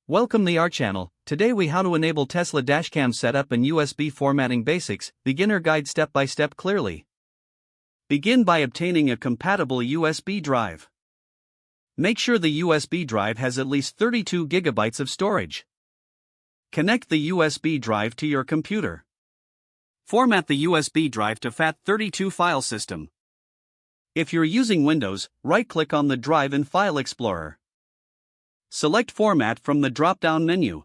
Welcome to our channel. Today we how to enable Tesla Dashcam setup and USB formatting basics, beginner guide step by step clearly. Begin by obtaining a compatible USB drive. Make sure the USB drive has at least 32 GB of storage. Connect the USB drive to your computer. Format the USB drive to FAT32 file system. If you're using Windows, right-click on the drive in File Explorer. Select Format from the drop-down menu.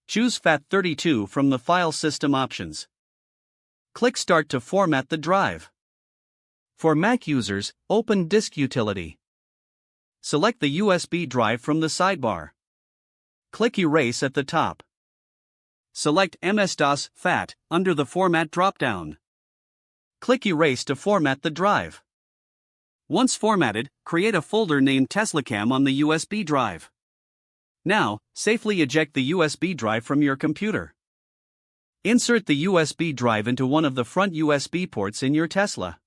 Choose FAT32 from the File System options. Click Start to format the drive. For Mac users, open Disk Utility. Select the USB drive from the sidebar. Click Erase at the top. Select MS-DOS FAT under the Format drop-down. Click Erase to format the drive. Once formatted, create a folder named Dashcam on the USB drive. Now, safely eject the USB drive from your computer. Insert the USB drive into one of the front USB ports in your Tesla.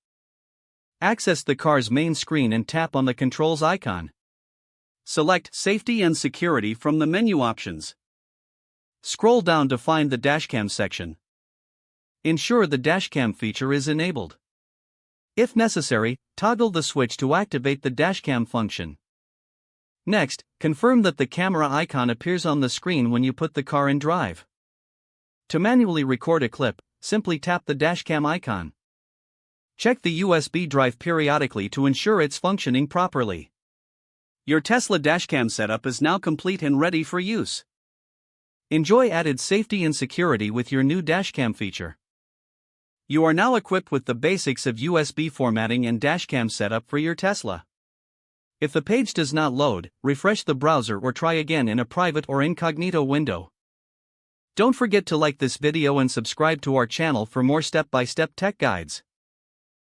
Access the car's main screen and tap on the controls icon. Select Safety and Security from the menu options. Scroll down to find the Dashcam section. Ensure the Dashcam feature is enabled. If necessary, toggle the switch to activate the Dashcam function. Next, confirm that the camera icon appears on the screen when you put the car in drive. To manually record a clip, simply tap the Dashcam icon. Check the USB drive periodically to ensure it's functioning properly. Your Tesla Dashcam setup is now complete and ready for use. Enjoy added safety and security with your new Dashcam feature. You are now equipped with the basics of USB formatting and Dashcam setup for your Tesla. If the page does not load, refresh the browser or try again in a private or incognito window. Don't forget to like this video and subscribe to our channel for more step-by-step tech guides.